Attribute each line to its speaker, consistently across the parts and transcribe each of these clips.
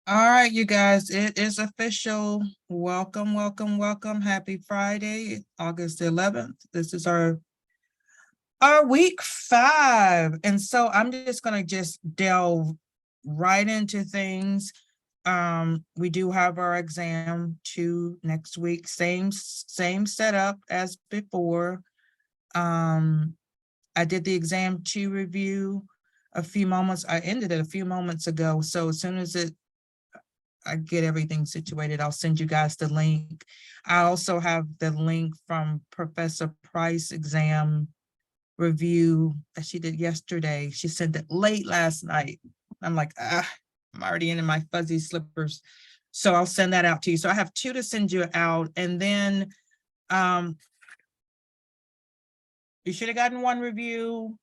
Speaker 1: All right, you guys, it is official. Welcome, welcome, welcome. Happy Friday, August 11th. This is our week 5. And so I'm just gonna delve right into things. We do have our exam 2 next week, same setup as before. I did the exam 2 review I ended it a few moments ago. So as soon as I get everything situated, I'll send you guys the link. I also have the link from Professor Price exam review that she did yesterday. She sent it late last night. I'm like, I'm already in my fuzzy slippers. So I'll send that out to you. So I have 2 to send you out. And then you should have gotten 1 review.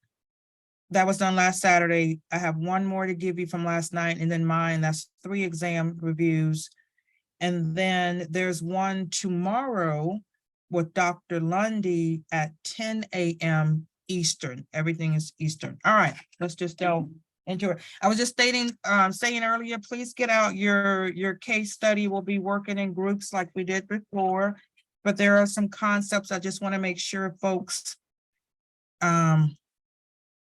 Speaker 1: That was done last Saturday. I have 1 more to give you from last night, and then mine, that's 3 exam reviews. And then there's 1 tomorrow with Dr. Lundy at 10 a.m. Eastern. Everything is Eastern. All right, let's just delve into it. I was just saying earlier, please get out your case study. We'll be working in groups like we did before, but there are some concepts I just want to make sure folks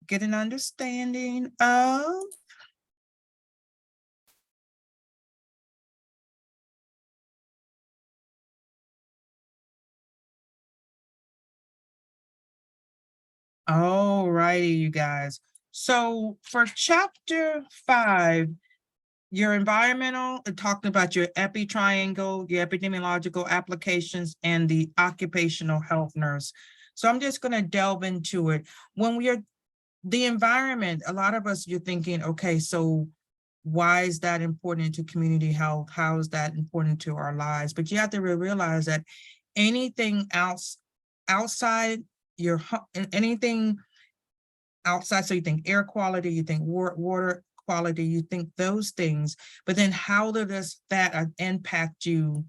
Speaker 1: get an understanding of. All righty, you guys. So for chapter 5, your environmental, talking about your epi triangle, your epidemiological applications, and the occupational health nurse. So I'm just going to delve into it. When we are the environment, a lot of us, you're thinking, okay, so why is that important to community health? How is that important to our lives? But you have to realize that anything else outside anything outside, so you think air quality, you think water quality, you think those things, but then how does that impact you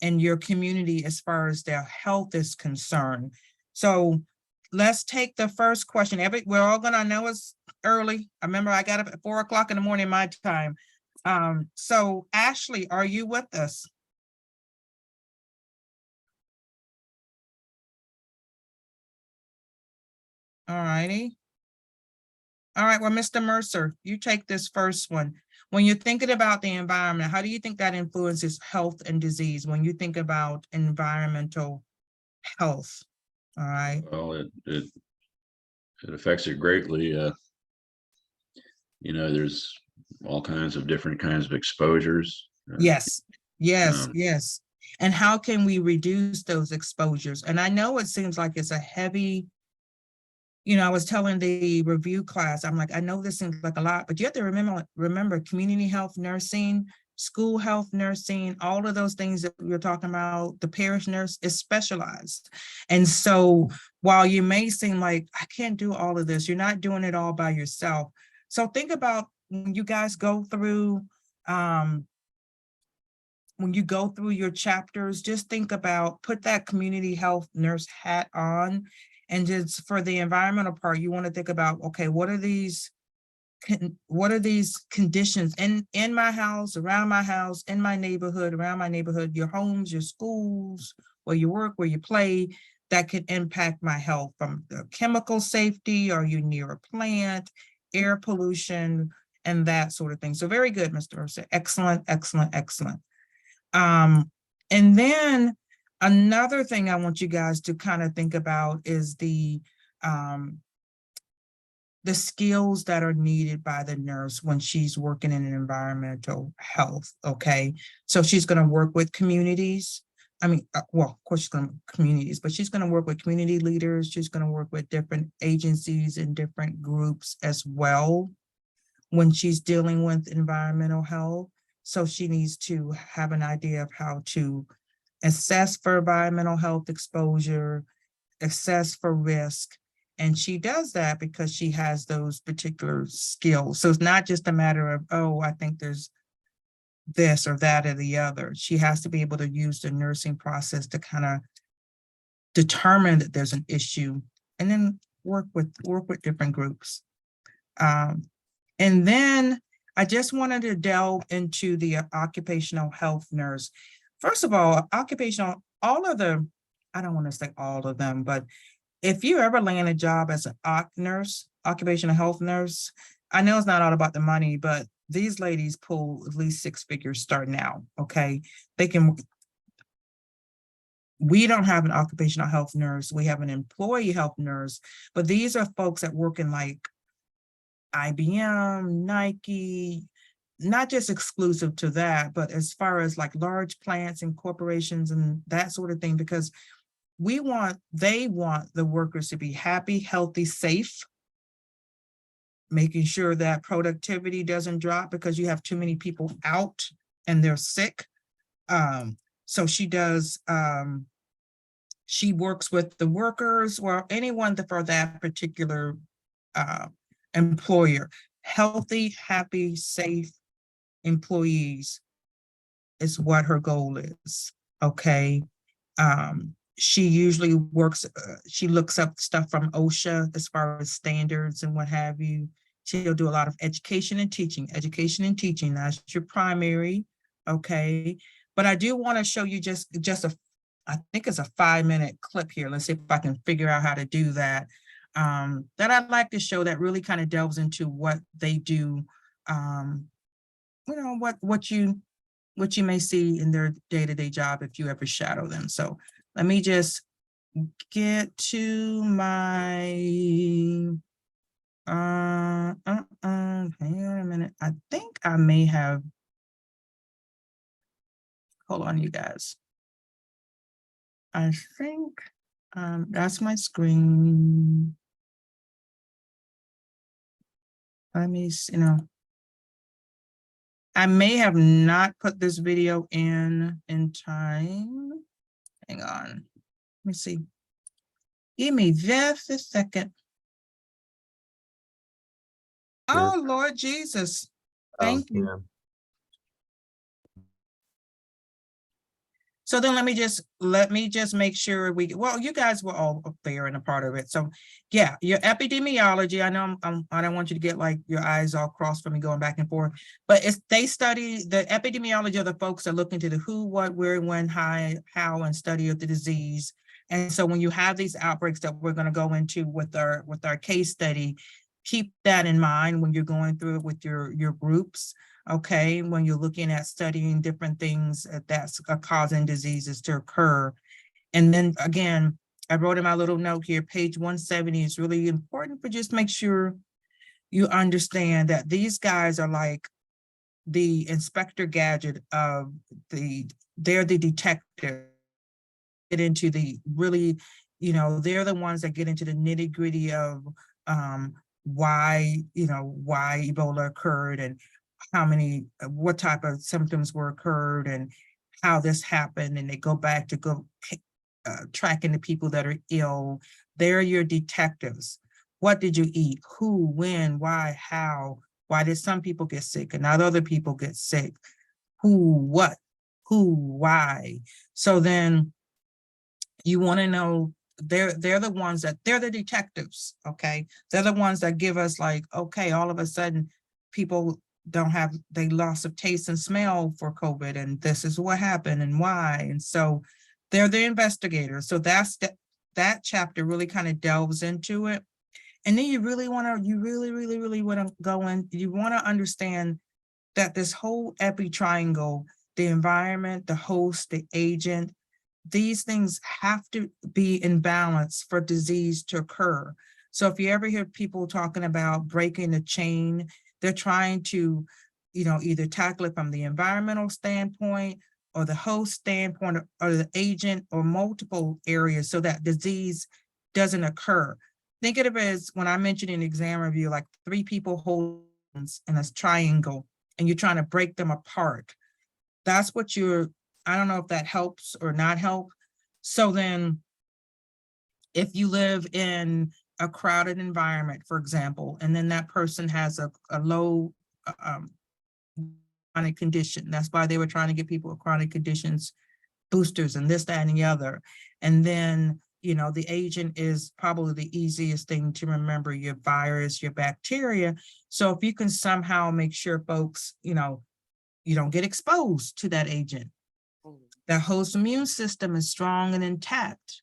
Speaker 1: and your community as far as their health is concerned? So let's take the first question. We're all gonna know it's early. I remember I got up at 4 o'clock in the morning my time. So Ashley, are you with us? All righty. All right, well, Mr. Mercer, you take this first one. When you're thinking about the environment, how do you think that influences health and disease when you think about environmental health? All right.
Speaker 2: Well, it affects it greatly. There's all kinds of different kinds of exposures.
Speaker 1: Yes, yes,
Speaker 2: Um,
Speaker 1: yes. And how can we reduce those exposures? And I know it seems like it's a heavy, I was telling the review class, I'm like, I know this seems like a lot, but you have to remember community health nursing, school health nursing, all of those things that we were talking about, the parish nurse is specialized. And so while you may seem like, I can't do all of this, you're not doing it all by yourself. So think about when you guys go through, when you go through your chapters, just think about, put that community health nurse hat on. And just for the environmental part, you want to think about, okay, what are these conditions in my house, around my house, in my neighborhood, around my neighborhood, your homes, your schools, where you work, where you play, that could impact my health, from the chemical safety, are you near a plant, air pollution, and that sort of thing. So very good, Mr. Mercer. Excellent, excellent, excellent. And then another thing I want you guys to kind of think about is the skills that are needed by the nurse when she's working in an environmental health. Okay, so she's going to work with communities. I mean, well, of course she's going to communities, but she's going to work with community leaders. She's going to work with different agencies and different groups as well when she's dealing with environmental health. So she needs to have an idea of how to assess for environmental health exposure, assess for risk. And she does that because she has those particular skills. So it's not just a matter of, oh, I think there's this or that or the other. She has to be able to use the nursing process to kind of determine that there's an issue and then work with different groups. And then I just wanted to delve into the occupational health nurse. First of all, all of the, I don't want to say all of them, but if you ever land a job as an occupational health nurse, I know it's not all about the money, but these ladies pull at least 6 figures starting out, okay? We don't have an occupational health nurse, we have an employee health nurse, but these are folks that work in like IBM, Nike, not just exclusive to that, but as far as like large plants and corporations and that sort of thing, because they want the workers to be happy, healthy, safe, making sure that productivity doesn't drop because you have too many people out and they're sick. So she works with the workers or anyone for that particular employer. Healthy, happy, safe employees is what her goal is, okay? She usually she looks up stuff from OSHA as far as standards and what have you. She'll do a lot of education and teaching, that's your primary, okay? But I do want to show you I think it's a 5-minute clip here. Let's see if I can figure out how to do that. That I'd like to show that really kind of delves into what they do, you know, what you may see in their day-to-day job if you ever shadow them. So let me just get to my, hang on a minute. I think I may have, hold on, you guys. I think that's my screen. Let me see, I may have not put this video in time. Hang on, let me see. Give me just a second. Oh, Lord Jesus. Thank you.
Speaker 3: Yeah.
Speaker 1: So then let me just make sure well, you guys were all up there and a part of it. So yeah, your epidemiology, I know I don't want you to get like your eyes all crossed from me going back and forth, but they study the epidemiology of the folks that look into the who, what, where, when, how, and study of the disease. And so when you have these outbreaks that we're going to go into with our case study, keep that in mind when you're going through it with your groups. Okay, when you're looking at studying different things that's causing diseases to occur. And then again, I wrote in my little note here, page 170 is really important, but just make sure you understand that these guys are like the Inspector Gadget of they're the detective. Get into the really, they're the ones that get into the nitty gritty of why Ebola occurred and what type of symptoms were occurred and how this happened, and they go back to tracking the people that are ill. They're your detectives. What did you eat? Who, when, why, how? Why did some people get sick and not other people get sick? Who, what, who, why? So then you want to know, they're the ones they're the detectives, okay? They're the ones that give us like, okay, all of a sudden people they loss of taste and smell for COVID, and this is what happened and why. And so they're the investigators. So that chapter really kind of delves into it. And then you really want to go in, you want to understand that this whole triangle, the environment, the host, the agent, these things have to be in balance for disease to occur. So if you ever hear people talking about breaking the chain, they're trying to, either tackle it from the environmental standpoint or the host standpoint or the agent or multiple areas so that disease doesn't occur. Think of it as when I mentioned in exam review, like 3 people hold in a triangle and you're trying to break them apart. That's what I don't know if that helps or not help. So then if you live in a crowded environment, for example, and then that person has a low chronic condition. That's why they were trying to get people with chronic conditions, boosters and this, that, and the other. And then you know, the agent is probably the easiest thing to remember, your virus, your bacteria. So if you can somehow make sure folks, you know, you don't get exposed to that agent, that host immune system is strong and intact.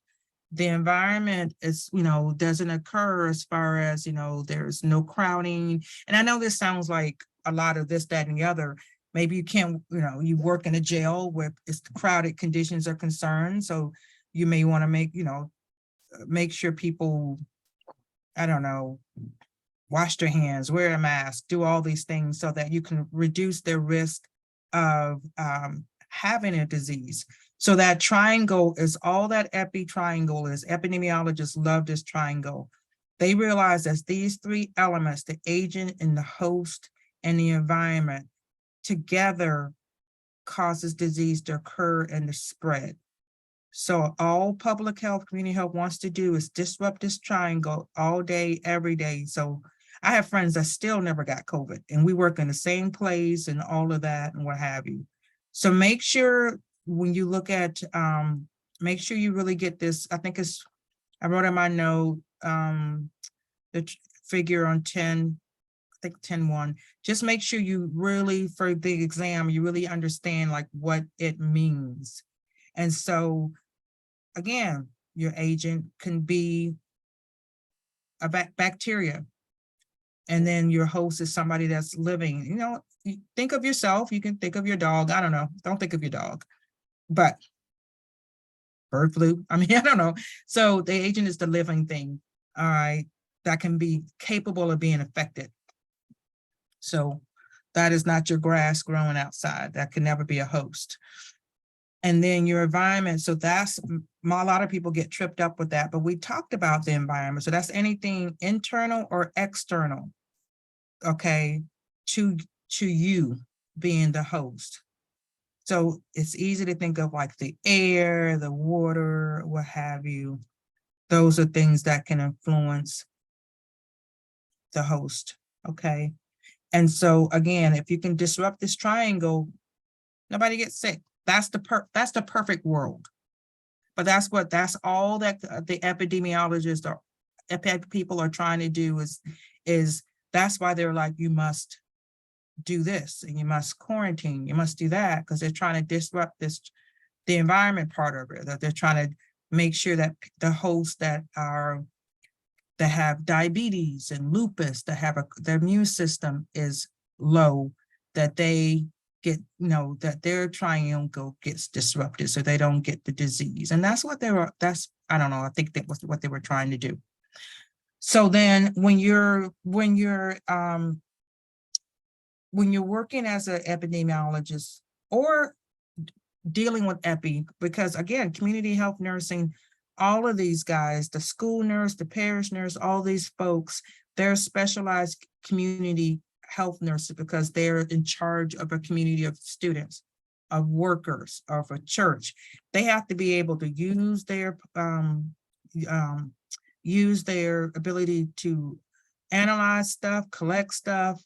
Speaker 1: The environment is, you know, doesn't occur as far as, you know, there's no crowding. And I know this sounds like a lot of this, that, and the other. Maybe you can't, you know, you work in a jail where it's crowded conditions are concerned. So you may want to make, you know, make sure people, I don't know, wash their hands, wear a mask, do all these things so that you can reduce their risk of having a disease. So that triangle is all that epi triangle is. Epidemiologists love this triangle. They realize that these three elements, the agent and the host and the environment, together causes disease to occur and to spread. So all public health, community health wants to do is disrupt this triangle all day, every day. So I have friends that still never got COVID, and we work in the same place and all of that and what have you. So make sure when you look at, make sure you really get this. I think it's, I wrote in my note, the figure on 10, I think 10.1, just make sure you really, for the exam, you really understand like what it means. And so again, your agent can be a bacteria. And then your host is somebody that's living, you know, you think of yourself, you can think of your dog. I don't know, don't think of your dog, but bird flu, I mean, I don't know. So the agent is the living thing, all right, that can be capable of being affected. So that is not your grass growing outside. That can never be a host. And then your environment. So that's, a lot of people get tripped up with that, but we talked about the environment. So that's anything internal or external, okay, to you being the host. So it's easy to think of like the air, the water, what have you. Those are things that can influence the host, okay? And so again, if you can disrupt this triangle, nobody gets sick. That's the perfect world. But that's all that the epidemiologists or people are trying to do is that's why they're like, you must do this and you must quarantine, you must do that, because they're trying to disrupt this, the environment part of it, that they're trying to make sure that the hosts that have diabetes and lupus, that have their immune system is low, that they get, you know, that their triangle gets disrupted so they don't get the disease. And that's what I don't know, I think that was what they were trying to do. So then when you're working as an epidemiologist or dealing with epi, because again, community health nursing, all of these guys, the school nurse, the parish nurse, all these folks, they're specialized community health nurses because they're in charge of a community of students, of workers, of a church. They have to be able to use their ability to analyze stuff, collect stuff.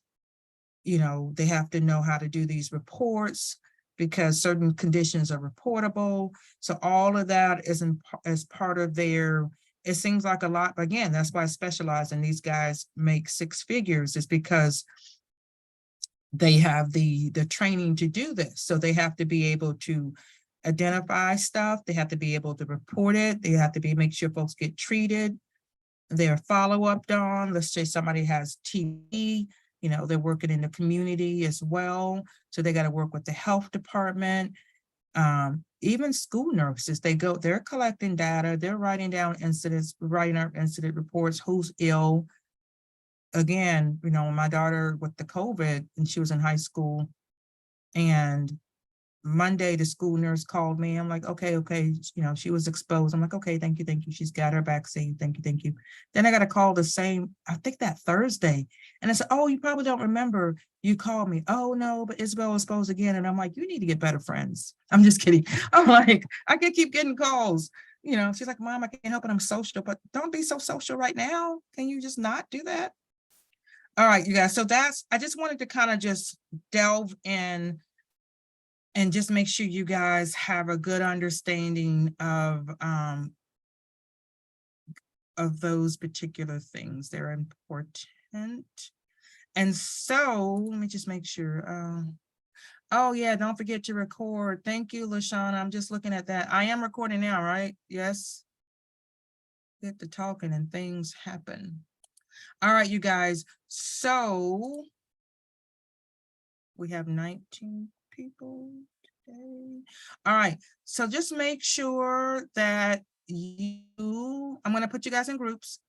Speaker 1: You know, they have to know how to do these reports because certain conditions are reportable. So all of that is as part of their, it seems like a lot, but again, that's why I specialize in these guys make six figures, is because they have the training to do this. So they have to be able to identify stuff. They have to be able to report it. They have to make sure folks get treated. They're follow-up on, let's say somebody has TB, you know, they're working in the community as well. So they got to work with the health department. Even school nurses, they're collecting data, they're writing down incidents, writing up incident reports, who's ill. Again, you know, my daughter with the COVID, and she was in high school, and Monday, the school nurse called me. I'm like, okay, you know, she was exposed. I'm like, okay, thank you. She's got her vaccine. Thank you. Then I got a call I think that Thursday. And I said, oh, you probably don't remember. You called me. Oh, no, but Isabel was exposed again. And I'm like, you need to get better friends. I'm just kidding. I'm like, I can keep getting calls. You know, she's like, Mom, I can't help it. I'm social, but don't be so social right now. Can you just not do that? All right, you guys. So I just wanted to kind of just delve in and just make sure you guys have a good understanding of of those particular things. They're important. And so let me just make sure. Oh yeah, don't forget to record. Thank you, LaShawn. I'm just looking at that. I am recording now, right? Yes. Get to talking and things happen. All right, you guys. So we have 19 people today. All right. So just make sure that I'm going to put you guys in groups.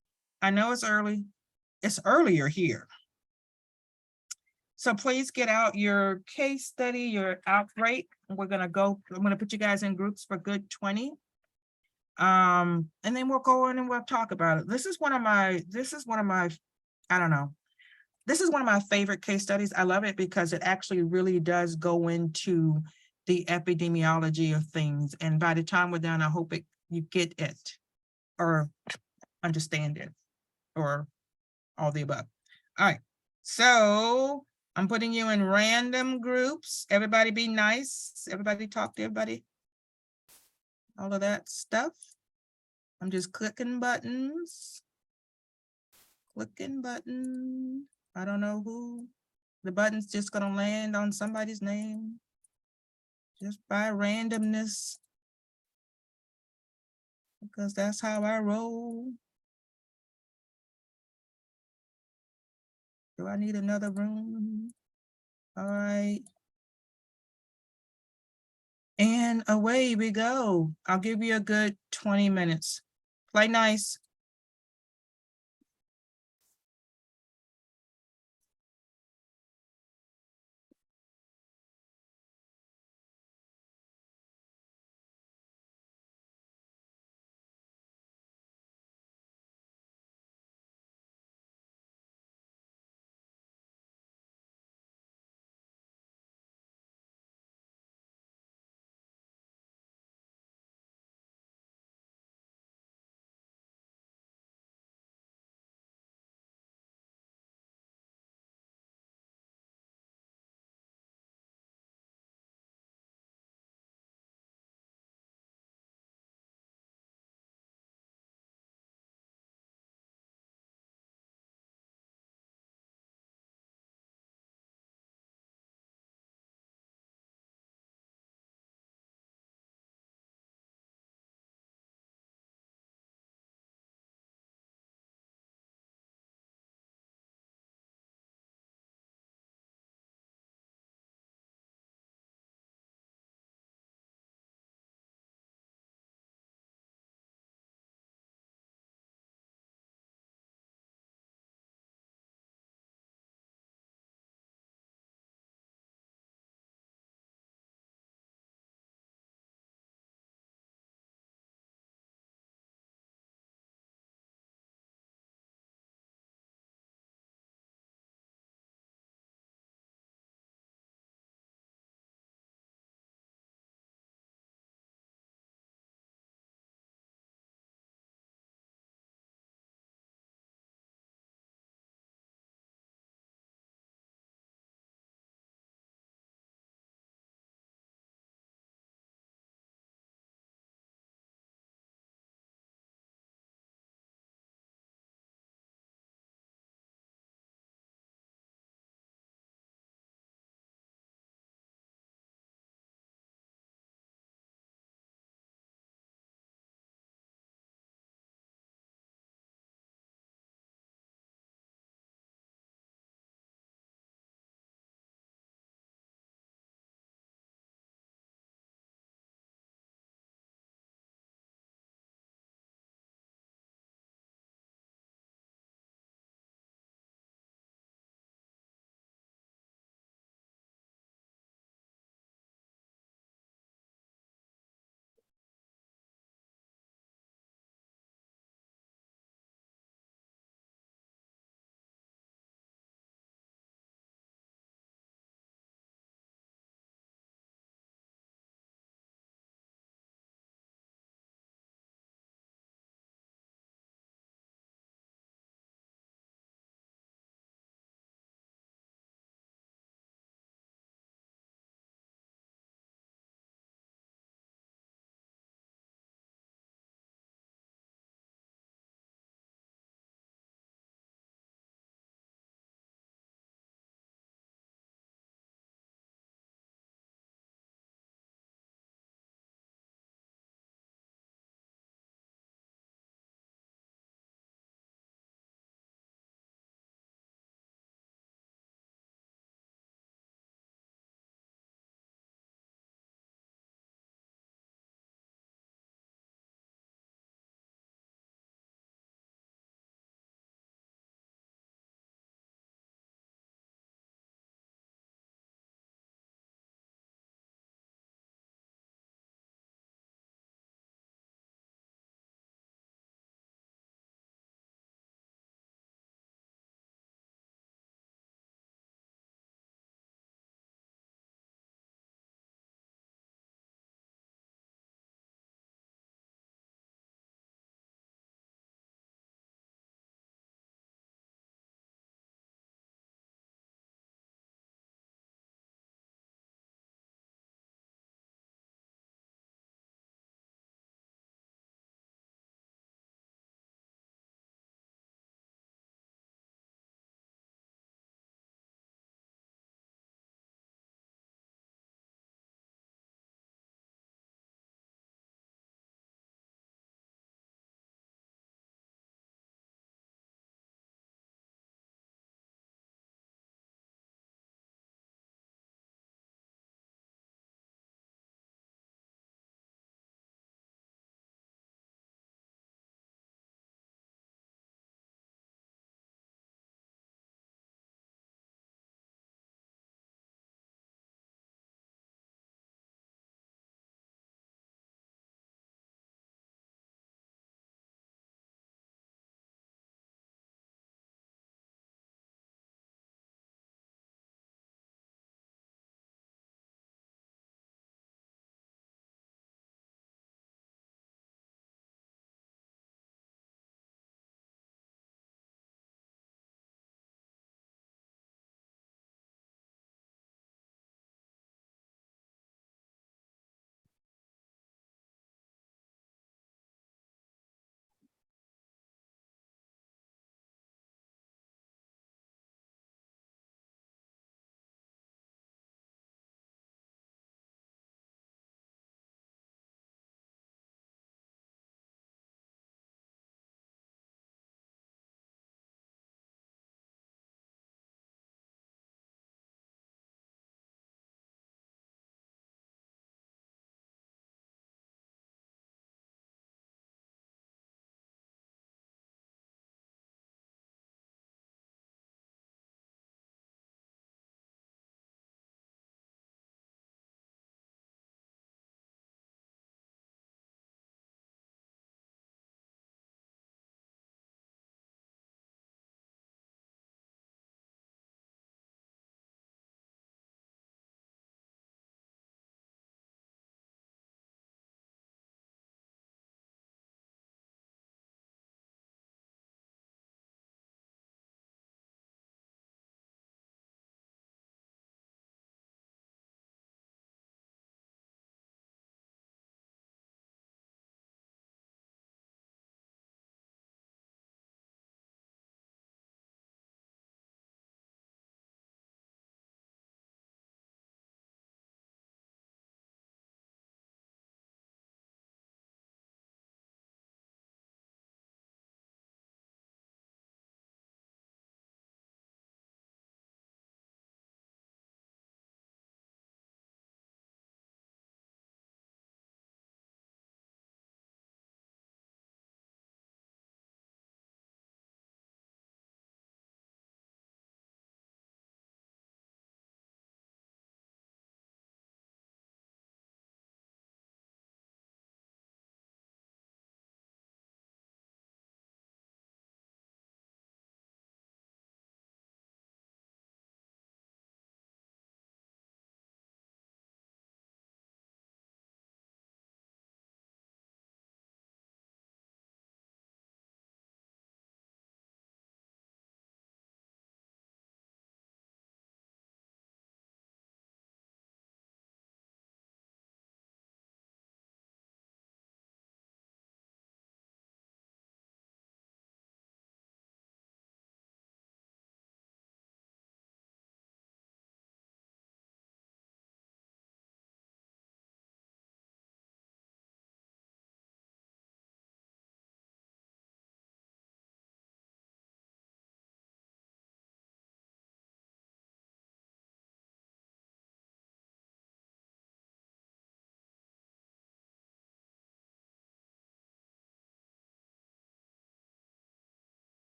Speaker 1: I know it's early. It's earlier here. So please get out your case study, your outbreak. I'm gonna put you guys in groups for good 20. And then we'll go in and we'll talk about it. This is one of my, I don't know. This is one of my favorite case studies. I love it because it actually really does go into the epidemiology of things. And by the time we're done, I hope you get it or understand it or all the above. All right, so I'm putting you in random groups. Everybody be nice. Everybody talk to everybody. All of that stuff. I'm just clicking buttons. Clicking button. I don't know who. The button's just gonna land on somebody's name. Just by randomness. Because that's how I roll. Do I need another room? All right. And away we go. I'll give you a good 20 minutes. Play nice.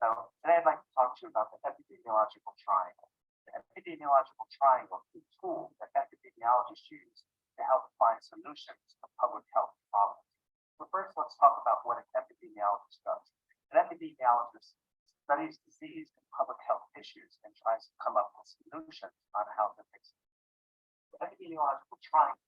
Speaker 3: So today I'd like to talk to you about the epidemiological triangle. The epidemiological triangle is a tool that epidemiologists use to help find solutions to public health problems. So first, let's talk about what an epidemiologist does. An epidemiologist studies disease and public health issues and tries to come up with solutions on how to fix them. The epidemiological triangle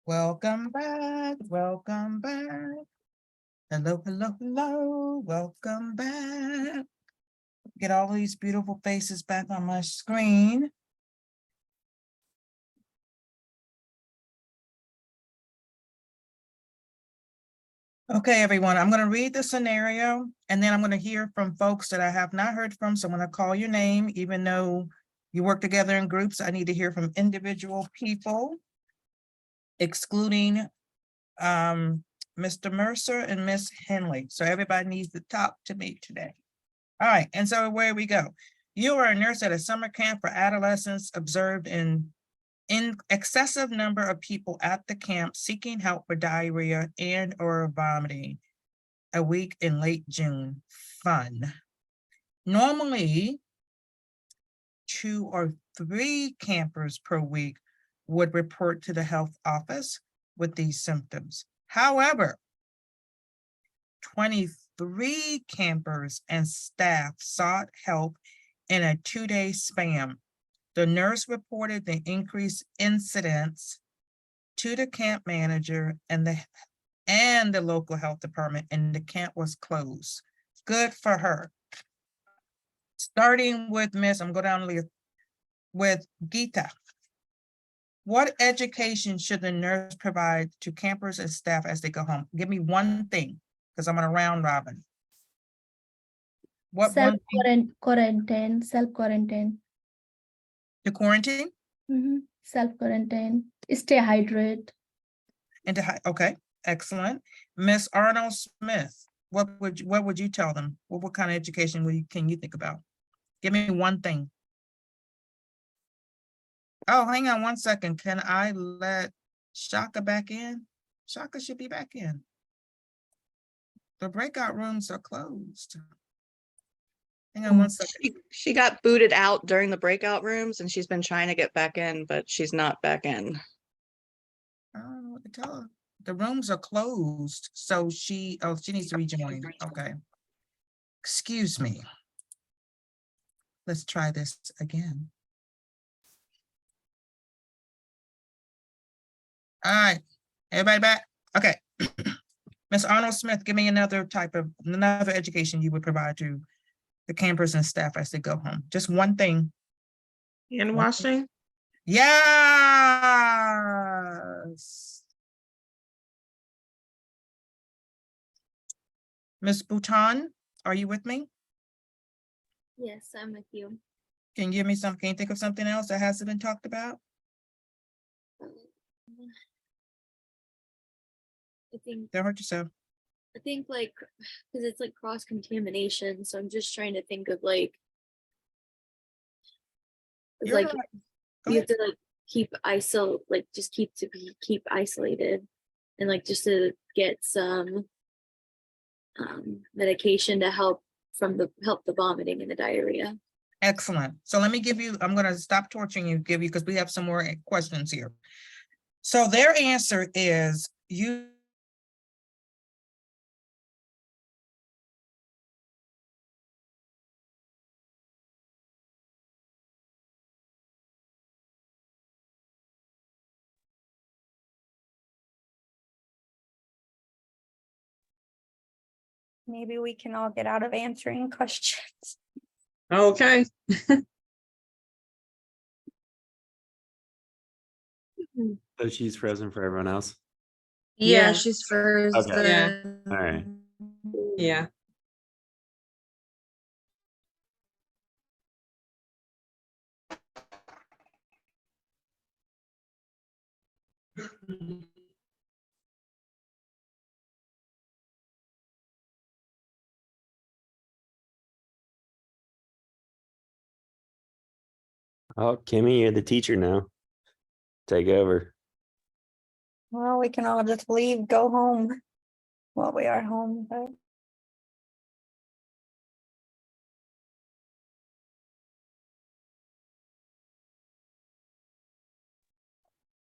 Speaker 1: Welcome back, welcome back. Hello, hello, hello, welcome back. Get all these beautiful faces back on my screen. Okay, everyone, I'm going to read the scenario and then I'm going to hear from folks that I have not heard from. So I'm going to call your name, even though you work together in groups. I need to hear from individual people, excluding Mr. Mercer and Miss Henley. So everybody needs to talk to me today. All right, and so where we go. You are a nurse at a summer camp for adolescents, observed in excessive number of people at the camp seeking help for diarrhea and or vomiting a week in late June. Fun. Normally, 2 or 3 campers per week would report to the health office with these symptoms. However, 23 campers and staff sought help in a 2-day span. The nurse reported the increased incidents to the camp manager and the local health department, and the camp was closed. Good for her. Starting with Miss, I'm going down the list with Geeta. What education should the nurse provide to campers and staff as they go home? Give me one thing, because I'm on a round robin. What one thing?
Speaker 4: Quarantine, self-quarantine.
Speaker 1: To quarantine
Speaker 4: Self-quarantine, stay hydrated.
Speaker 1: and okay, excellent. Miss Arnold Smith, what would you tell them? What kind of education can you think about? Give me one thing. Oh, hang on one second. Can I let Shaka back in? Shaka should be back in. The breakout rooms are closed. Hang on one second.
Speaker 5: She got booted out during the breakout rooms and she's been trying to get back in, but she's not back in.
Speaker 1: I don't know what to tell her. The rooms are closed, so she needs to rejoin. Okay. Excuse me. Let's try this again. All right, everybody back? Okay. Ms. Arnold Smith, give me another education you would provide to the campers and staff as they go home. Just one thing.
Speaker 6: Hand washing?
Speaker 1: Yes. Ms. Bhutan, are you with me?
Speaker 4: Yes, I'm with you.
Speaker 1: Can you think of something else that hasn't been talked about? Don't hurt yourself.
Speaker 4: I think like, because it's like cross-contamination, so I'm just trying to think of like,
Speaker 1: You're
Speaker 4: like
Speaker 1: right. Go
Speaker 4: you have
Speaker 1: ahead.
Speaker 4: to like keep isolated and like just to get some medication to help the vomiting and the diarrhea.
Speaker 1: Excellent. So let me give you, I'm gonna stop torturing you, because we have some more questions here. So their answer is you
Speaker 7: Maybe we can all get out of answering questions.
Speaker 6: Okay.
Speaker 8: So she's frozen for everyone else.
Speaker 5: Yeah,
Speaker 6: Yeah.
Speaker 5: she's frozen.
Speaker 8: Okay.
Speaker 6: Yeah.
Speaker 8: All right.
Speaker 6: Yeah.
Speaker 8: Oh, Kimmy, you're the teacher now. Take over.
Speaker 7: Well, we can all just leave, go home. Well, we are home, but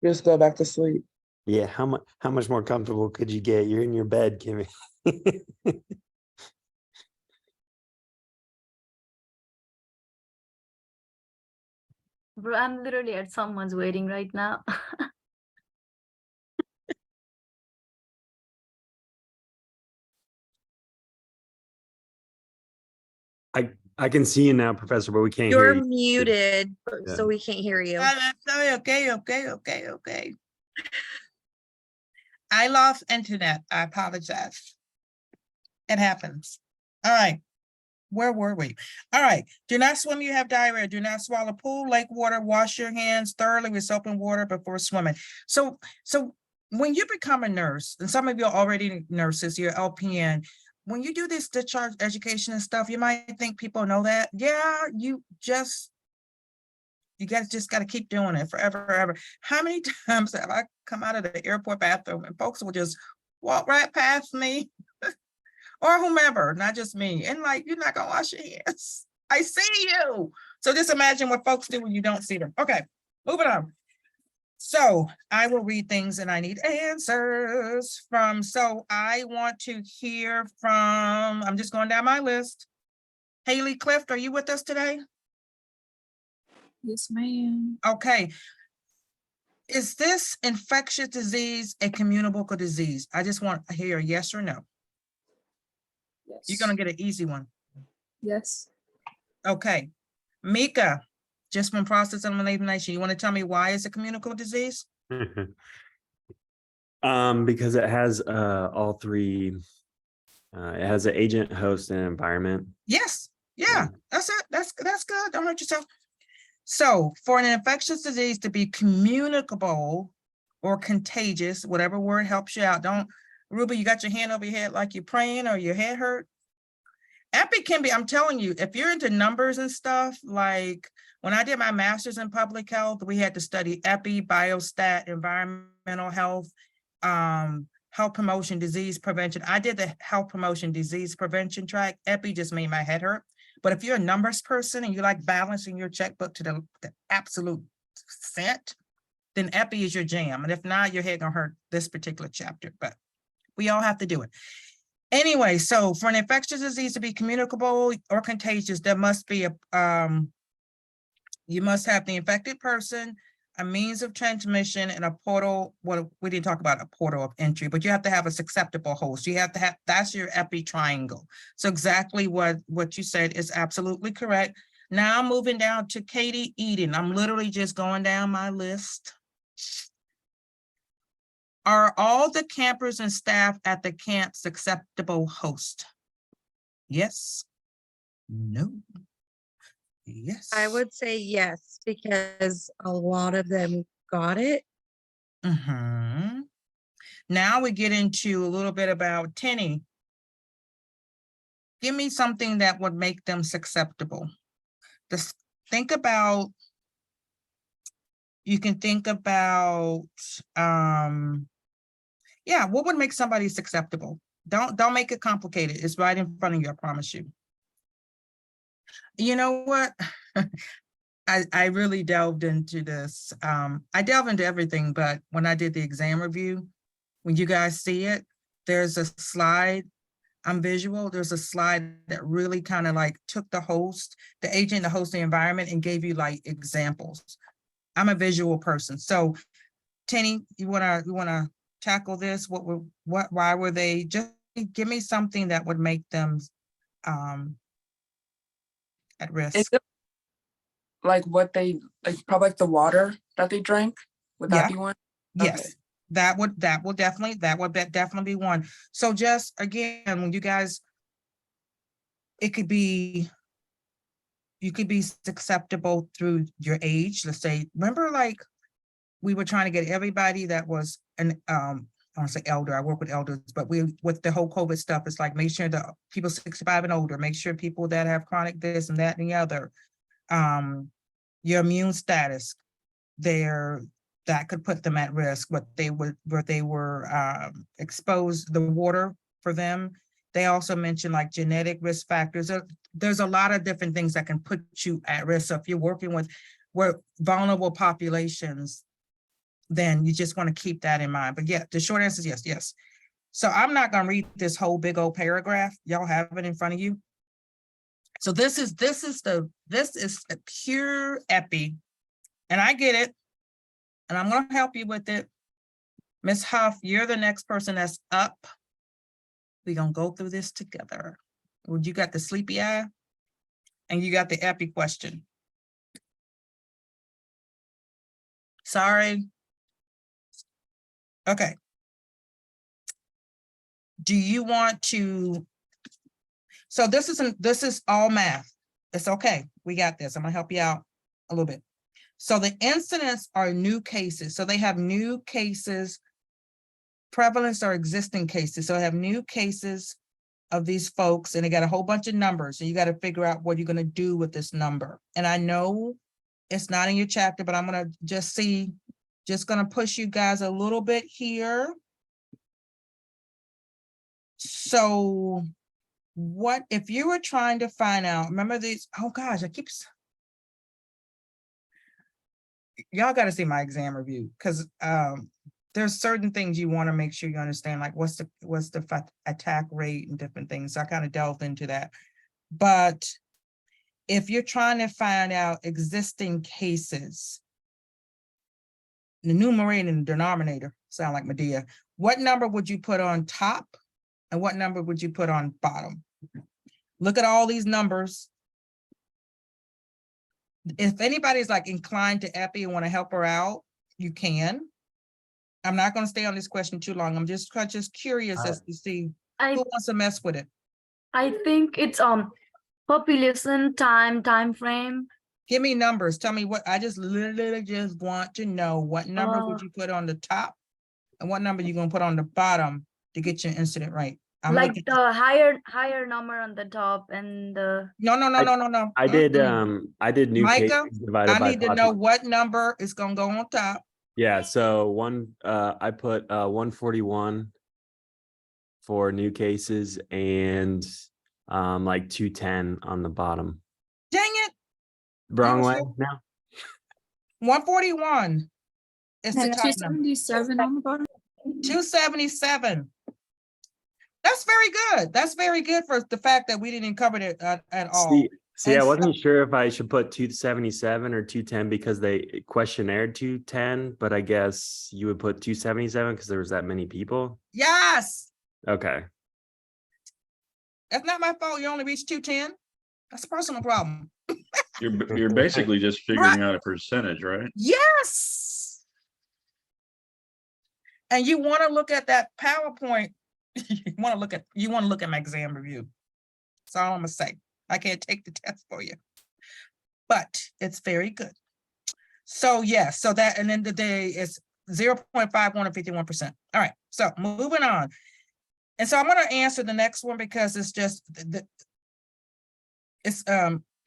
Speaker 6: Just go back to sleep.
Speaker 8: Yeah, how much more comfortable could you get? You're in your bed, Kimmy.
Speaker 4: Bro, I'm literally at someone's wedding right now.
Speaker 8: I can see you now, Professor, but we can't hear
Speaker 9: You're
Speaker 8: you.
Speaker 9: muted,
Speaker 8: Yeah.
Speaker 9: so we can't hear you.
Speaker 1: Okay. I lost internet. I apologize. It happens. All right. Where were we? All right. Do not swim. You have diarrhea. Do not swallow pool, lake water. Wash your hands thoroughly with soap and water before swimming. So when you become a nurse, and some of you are already nurses, you're LPN, when you do this discharge education and stuff, you might think people know that. Yeah, you just got to keep doing it forever. How many times have I come out of the airport bathroom and folks will just walk right past me or whomever, not just me, and like, you're not gonna wash your hands. I see you. So just imagine what folks do when you don't see them. Okay, moving on. So I will read things and I need answers from, so I want to hear from, I'm just going down my list. Haley Clift, are you with us today?
Speaker 10: Yes, ma'am.
Speaker 1: Okay. Is this infectious disease a communicable disease? I just want to hear a yes or no.
Speaker 10: Yes.
Speaker 1: You're gonna get an easy one.
Speaker 10: Yes.
Speaker 1: Okay. Mika, just from process of elimination, you want to tell me why it's a communicable disease?
Speaker 8: Because it has all three. It has an agent, host, and environment.
Speaker 1: Yes. Yeah,
Speaker 8: Yeah.
Speaker 1: that's it. That's good. Don't hurt yourself. So for an infectious disease to be communicable or contagious, whatever word helps you out. Don't, Ruby, you got your hand over your head like you're praying or your head hurt. Epi can be, I'm telling you, if you're into numbers and stuff, like when I did my master's in public health, we had to study epi, biostat, environmental health, health promotion, disease prevention. I did the health promotion, disease prevention track. Epi just made my head hurt. But if you're a numbers person and you like balancing your checkbook to the absolute cent, then epi is your jam. And if not, your head gonna hurt this particular chapter, but we all have to do it. Anyway, so for an infectious disease to be communicable or contagious, there must be a, you must have the infected person, a means of transmission, and a portal. Well, we didn't talk about a portal of entry, but you have to have a susceptible host. You have to have, that's your epi triangle. So exactly what you said is absolutely correct. Now moving down to Katie Eden. I'm literally just going down my list. Are all the campers and staff at the camp susceptible host? Yes. No. Yes.
Speaker 9: I would say yes, because a lot of them got it.
Speaker 1: Mm-hmm. Now we get into a little bit about Tenny. Give me something that would make them susceptible. Just think about, you can think about, yeah, what would make somebody susceptible? Don't make it complicated. It's right in front of you, I promise you. You know what? I really delved into this. I delved into everything, but when I did the exam review, when you guys see it, there's a slide. I'm visual. There's a slide that really kind of like took the host, the agent, the host, the environment, and gave you like examples. I'm a visual person. So Tenny, you wanna tackle this? Why were they, just give me something that would make them at risk.
Speaker 11: Is it like what they like, probably like the water that they drank? Would that
Speaker 1: Yeah.
Speaker 11: be one?
Speaker 1: Yes,
Speaker 11: Okay.
Speaker 1: that would definitely be one. So just again, when you guys, it could be, you could be susceptible through your age. Let's say, remember, like we were trying to get everybody that was an I want to say elder. I work with elders, but with the whole COVID stuff, it's like make sure the people 65 and older, make sure people that have chronic this and that and the other, your immune status, that could put them at risk. What they were exposed, the water for them. They also mentioned like genetic risk factors. There's a lot of different things that can put you at risk. So if you're working with vulnerable populations, then you just want to keep that in mind. But yeah, the short answer is yes. So I'm not going to read this whole big old paragraph. Y'all have it in front of you. So this is a pure epi, and I get it, and I'm going to help you with it. Ms. Huff, you're the next person that's up. We're going to go through this together. Well, you got the sleepy eye? And you got the epi question. Sorry. Okay. Do you want to? So this is all math. It's okay. We got this. I'm gonna help you out a little bit. So the incidents are new cases. So they have new cases. Prevalence are existing cases. So I have new cases of these folks, and they got a whole bunch of numbers. And you got to figure out what you're going to do with this number. And I know it's not in your chapter, but I'm going to just going to push you guys a little bit here. So what if you were trying to find out, remember these, oh gosh, y'all got to see my exam review, because there's certain things you want to make sure you understand, like what's the attack rate and different things. So I kind of delved into that. But if you're trying to find out existing cases, the numerator and denominator sound like Medea. What number would you put on top and what number would you put on bottom? Look at all these numbers. If anybody's like inclined to epi and want to help her out, you can. I'm not going to stay on this question too long. I'm just curious as to see who wants to mess with it.
Speaker 10: I think it's population time frame.
Speaker 1: Give me numbers. Tell me what, I just literally just want to know what number would you put on the top and what number you're going to put on the bottom to get your incident right. I'm
Speaker 10: Like
Speaker 1: looking.
Speaker 10: the higher number on the top and the
Speaker 1: No.
Speaker 8: I did new
Speaker 1: Micah,
Speaker 8: cases divided
Speaker 1: I
Speaker 8: by
Speaker 1: need to know what number is going to go on top.
Speaker 8: Yeah, so I put 141 for new cases and like 210 on the bottom.
Speaker 1: Dang it.
Speaker 8: Wrong way
Speaker 1: so-
Speaker 8: now.
Speaker 1: 141 is the
Speaker 10: and
Speaker 1: top number.
Speaker 10: 277 on the bottom.
Speaker 1: 277. That's very good. That's very good for the fact that we didn't cover it at all.
Speaker 8: See,
Speaker 1: And
Speaker 8: I
Speaker 1: so-
Speaker 8: wasn't sure if I should put 277 or 210 because they questionnaire 210, but I guess you would put 277 because there was that many people.
Speaker 1: Yes.
Speaker 8: Okay.
Speaker 1: That's not my fault. You only reached 210. That's a personal problem.
Speaker 2: You're basically just figuring out a percentage, right?
Speaker 1: Yes. And you want to look at that PowerPoint. You want to look at my exam review. That's all I'm gonna say. I can't take the test for you, but it's very good. So yes, so that, and then the day is 0.51 and 51%. All right, so moving on. And so I'm gonna answer the next one because it's just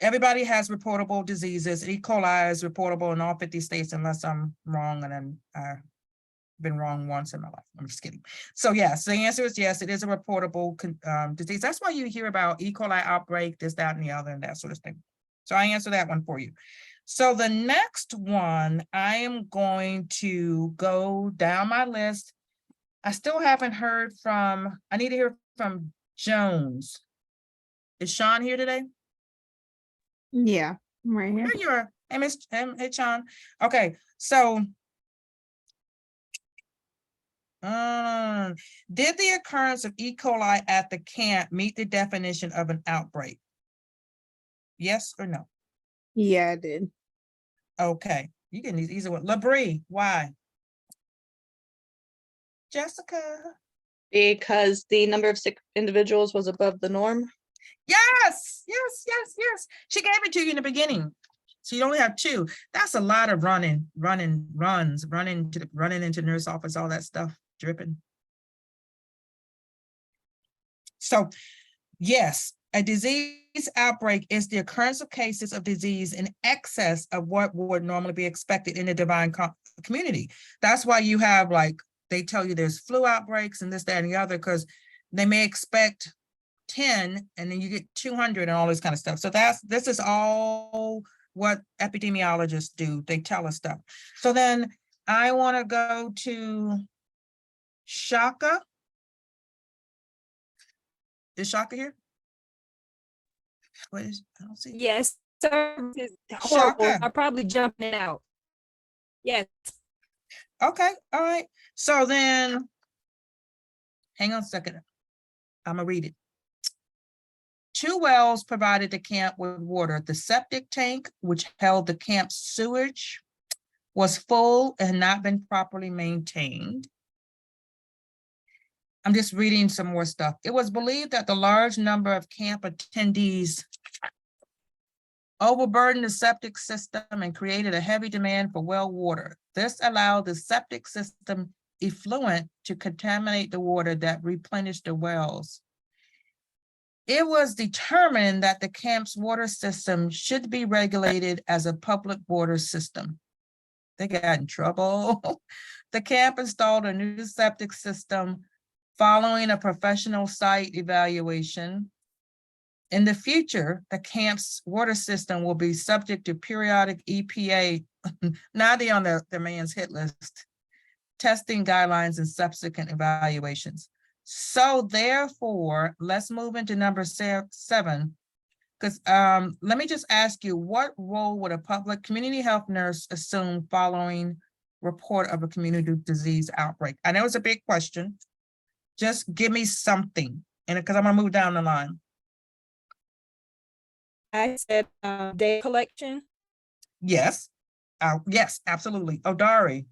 Speaker 1: everybody has reportable diseases. E. coli is reportable in all 50 states unless I'm wrong, and then I've been wrong once in my life. I'm just kidding. So yes, the answer is yes, it is a reportable disease. That's why you hear about E. coli outbreak, this, that, and the other, and that sort of thing. So I answer that one for you. So the next one, I am going to go down my list. I still haven't heard from, I need to hear from Jones. Is Sean here today?
Speaker 10: Yeah, I'm right here.
Speaker 1: Here you are. Hey, hey, Sean. Okay, so did the occurrence of E. coli at the camp meet the definition of an outbreak? Yes or no?
Speaker 10: Yeah, I did.
Speaker 1: Okay, you can use easy one. Labrie, why? Jessica.
Speaker 5: Because the number of sick individuals was above the norm.
Speaker 1: Yes. She gave it to you in the beginning. So you only have 2. That's a lot of running into the nurse office, all that stuff, dripping. So yes, a disease outbreak is the occurrence of cases of disease in excess of what would normally be expected in the divine community. That's why you have, like, they tell you there's flu outbreaks and this, that, and the other, because they may expect 10 and then you get 200 and all this kind of stuff. So this is all what epidemiologists do. They tell us stuff. So then I want to go to Shaka. Is Shaka here? What is, I don't see.
Speaker 10: Yes, sir. It's horrible.
Speaker 1: Shaka.
Speaker 10: I'll probably jump in and out. Yes.
Speaker 1: Okay, all right. So then, hang on a second. I'm gonna read it. 2 wells provided the camp with water. The septic tank, which held the camp's sewage, was full and had not been properly maintained. I'm just reading some more stuff. It was believed that the large number of camp attendees overburdened the septic system and created a heavy demand for well water. This allowed the septic system effluent to contaminate the water that replenished the wells. It was determined that the camp's water system should be regulated as a public water system. They got in trouble. The camp installed a new septic system following a professional site evaluation. In the future, the camp's water system will be subject to periodic EPA, now they're on the man's hit list, testing guidelines and subsequent evaluations. So therefore, let's move into number 7. Because let me just ask you, what role would a public community health nurse assume following report of a community disease outbreak? I know it's a big question. Just give me something, and because I'm gonna move down the line.
Speaker 6: I said, data collection.
Speaker 1: Yes, yes, absolutely. Odari.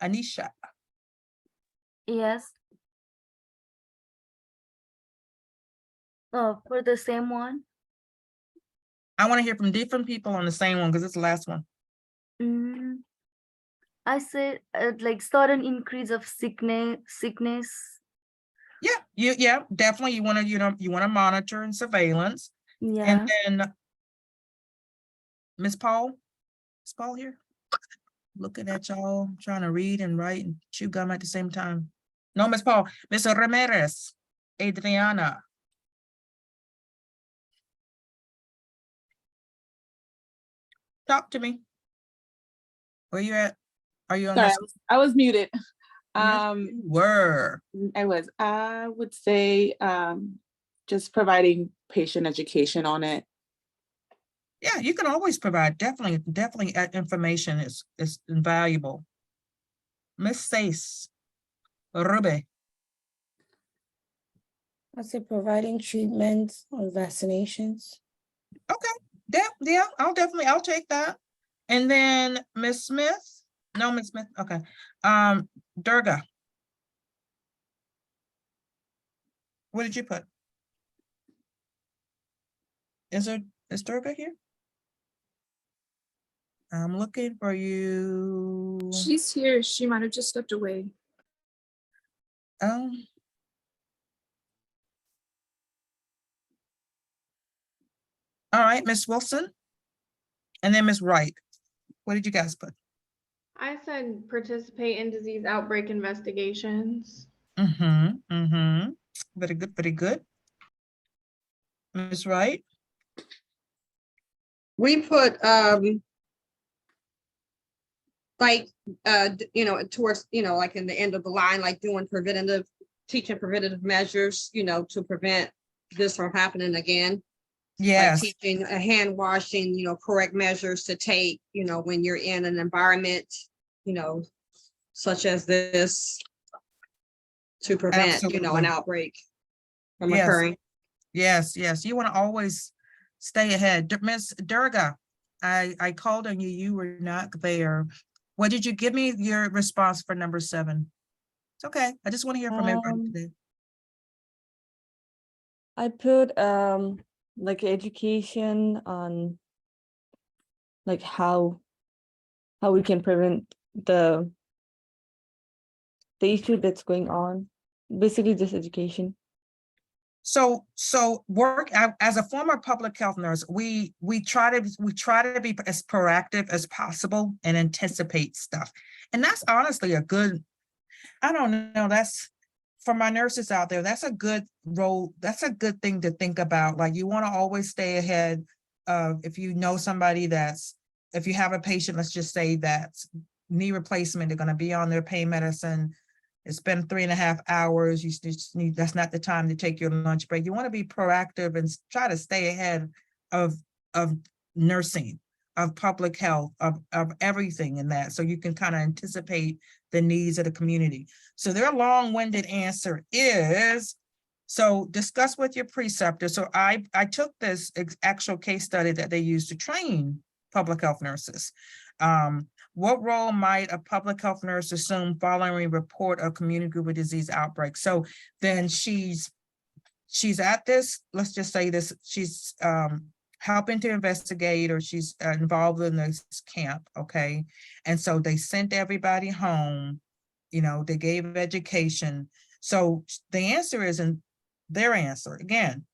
Speaker 1: Anisha.
Speaker 10: Yes. Oh, for the same one?
Speaker 1: I want to hear from different people on the same one because it's the last one.
Speaker 10: I said like sudden increase of sickness.
Speaker 1: Yeah, definitely. You want to monitor and surveillance.
Speaker 10: Yeah.
Speaker 1: And then Miss Paul, is Paul here? Looking at y'all, trying to read and write and chew gum at the same time. No, Miss Paul, Mr. Ramirez, Adriana. Talk to me. Where you at? Are you on
Speaker 12: Sorry,
Speaker 1: this?
Speaker 12: I was muted.
Speaker 1: Yes, you were.
Speaker 12: I would say just providing patient education on it.
Speaker 1: Yeah, you can always provide, definitely information is invaluable. Miss Sace, Ruby.
Speaker 9: I say providing treatments or vaccinations.
Speaker 1: Okay, yeah, I'll take that. And then Miss Smith, no, Miss Smith, okay. Durga. What did you put? Is Durga here? I'm looking for you.
Speaker 11: She's here. She might have just stepped away.
Speaker 1: All right, Miss Wilson. And then Miss Wright. What did you guys put?
Speaker 13: I said participate in disease outbreak investigations.
Speaker 1: Very good, very good. Miss Wright.
Speaker 14: We put like towards like in the end of the line, like teaching preventative measures, to prevent this from happening again.
Speaker 1: Yes.
Speaker 14: Like teaching hand washing, correct measures to take, when you're in an environment, such as this, to prevent, an outbreak from occurring.
Speaker 1: Yes. You want to always stay ahead. Miss Durga, I called on you. You were not there. What did you give me your response for number 7? It's okay. I just want to hear from everybody today.
Speaker 6: I put like education on like how we can prevent the issue that's going on. Basically just education.
Speaker 1: So work as a former public health nurse, we try to be as proactive as possible and anticipate stuff. And that's honestly a good, I don't know, that's for my nurses out there, that's a good role. That's a good thing to think about. Like you want to always stay ahead of, if you know somebody if you have a patient, let's just say that's knee replacement, they're going to be on their pain medicine. It's been 3.5 hours. You just need, that's not the time to take your lunch break. You want to be proactive and try to stay ahead of nursing, of public health, of everything in that. So you can kind of anticipate the needs of the community. So their long-winded answer is So discuss with your preceptor. So I took this actual case study that they use to train public health nurses. What role might a public health nurse assume following a report of communicable disease outbreak? So then she's at this, let's just say this, she's helping to investigate, or she's involved in this camp, okay? And so they sent everybody home, you know, they gave education. So the answer isn't their answer. Again,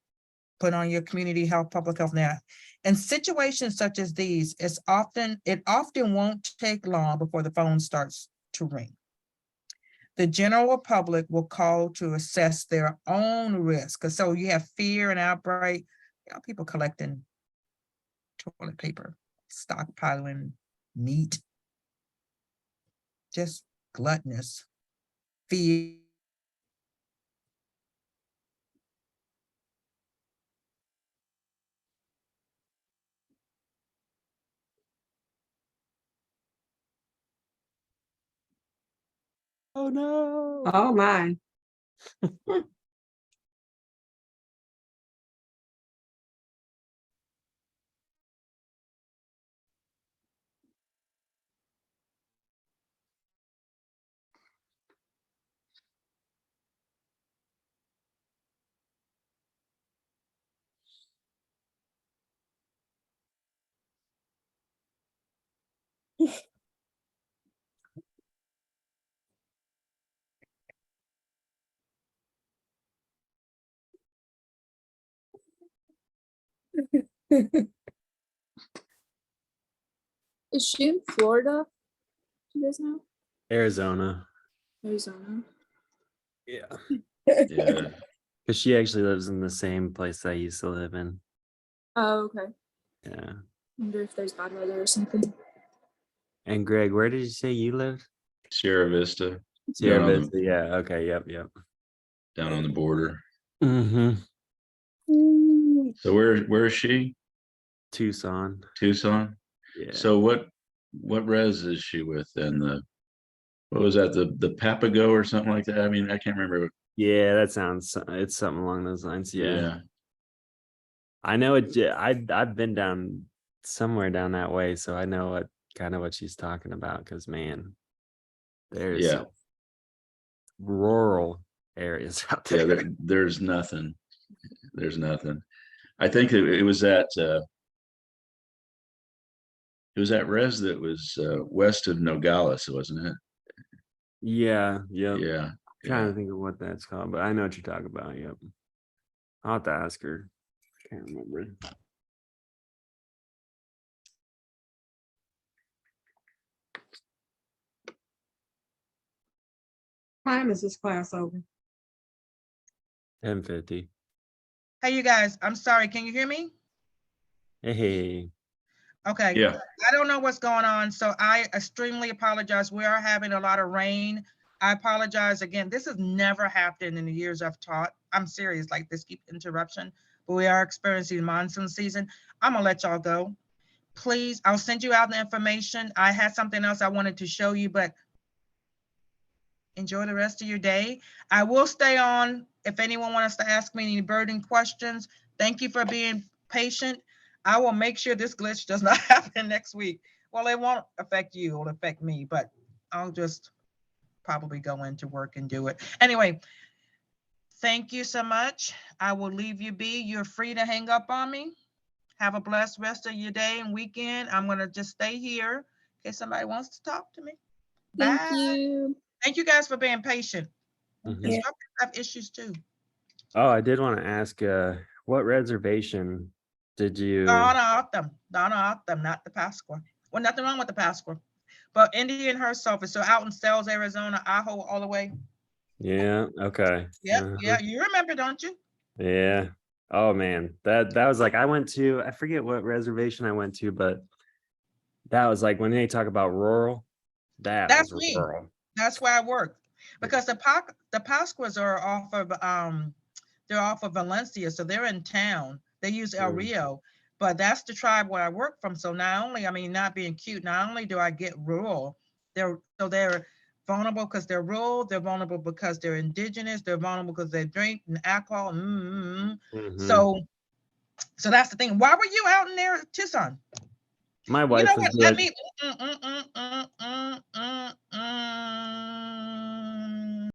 Speaker 1: put on your community health, public health now. In situations such as these, it often won't take long before the phone starts to ring. The general public will call to assess their own risk. So you have fear and outbreak, you know, people collecting toilet paper, stockpiling meat, just gluttonous, fear.
Speaker 8: Oh no.
Speaker 14: Oh, my.
Speaker 4: Is she in Florida? Do you guys know?
Speaker 8: Arizona.
Speaker 4: Arizona.
Speaker 8: Yeah.
Speaker 2: Yeah.
Speaker 8: Because she actually lives in the same place I used to live in.
Speaker 4: Oh, okay.
Speaker 8: Yeah.
Speaker 4: Wonder if there's bad weather or something.
Speaker 8: And Greg, where did you say you lived?
Speaker 2: Sierra Vista.
Speaker 8: Sierra
Speaker 2: Down on
Speaker 8: Vista. Yeah. Okay. Yep.
Speaker 2: Down on the border.
Speaker 8: Mm-hmm.
Speaker 2: So where is she?
Speaker 8: Tucson.
Speaker 2: Tucson?
Speaker 8: Yeah.
Speaker 2: So what res is she with then? What was that? The Papago or something like that? I mean, I can't remember.
Speaker 8: Yeah, that sounds. It's something along those lines. Yeah.
Speaker 2: Yeah.
Speaker 8: I know it. I've been down somewhere down that way, so I know what she's talking about. Because man, there's
Speaker 2: Yeah.
Speaker 8: some rural areas out there.
Speaker 2: Yeah, there's nothing. There's nothing. I think it was that res that was west of Nogales, wasn't it?
Speaker 8: Yeah. Yep.
Speaker 2: Yeah.
Speaker 8: Trying to think of what that's called, but I know what you're talking about. Yep. I'll have to ask her. Can't remember.
Speaker 14: Time is this class over?
Speaker 8: 10:50.
Speaker 1: Hey, you guys, I'm sorry, can you hear me?
Speaker 8: Hey.
Speaker 1: Okay.
Speaker 2: Yeah.
Speaker 1: I don't know what's going on, so I extremely apologize. We are having a lot of rain. I apologize again. This has never happened in the years I've taught. I'm serious, like this keep interruption, but we are experiencing monsoon season. I'm gonna let y'all go. Please, I'll send you out the information. I had something else I wanted to show you, but enjoy the rest of your day. I will stay on if anyone wants to ask me any burning questions. Thank you for being patient. I will make sure this glitch does not happen next week. Well, it won't affect you, it'll affect me, but I'll just probably go into work and do it. Anyway, thank you so much. I will leave you be. You're free to hang up on me. Have a blessed rest of your day and weekend. I'm gonna just stay here in case somebody wants to talk to me.
Speaker 4: Thank
Speaker 1: Bye.
Speaker 4: you.
Speaker 1: Thank you guys for being patient.
Speaker 8: Mhm.
Speaker 1: Because y'all have issues too.
Speaker 8: Oh, I did want to ask, what reservation did you?
Speaker 1: Donna Otham, not the Pasqua. Well, nothing wrong with the Pasqua. But Indian Herself is so out in Sells, Arizona, Idaho, all the way.
Speaker 8: Yeah. Okay.
Speaker 1: Yep, yeah, you remember, don't you?
Speaker 8: Yeah. Oh man, that was like I went to. I forget what reservation I went to, but that was like when they talk about rural.
Speaker 1: That's
Speaker 8: Was
Speaker 1: me.
Speaker 8: rural.
Speaker 1: That's where I work. Because the Pasquas are off of they're off of Valencia, so they're in town. They use El Rio, but that's the tribe where I work from. So not only, I mean, not being cute, not only do I get rural, they're vulnerable because they're rural, they're vulnerable because they're indigenous, they're vulnerable because they drink and alcohol. So that's the thing. Why were you out in there, Tucson?
Speaker 8: My
Speaker 1: You
Speaker 8: wife
Speaker 1: know
Speaker 8: was
Speaker 1: what? Let
Speaker 8: doing.
Speaker 1: me.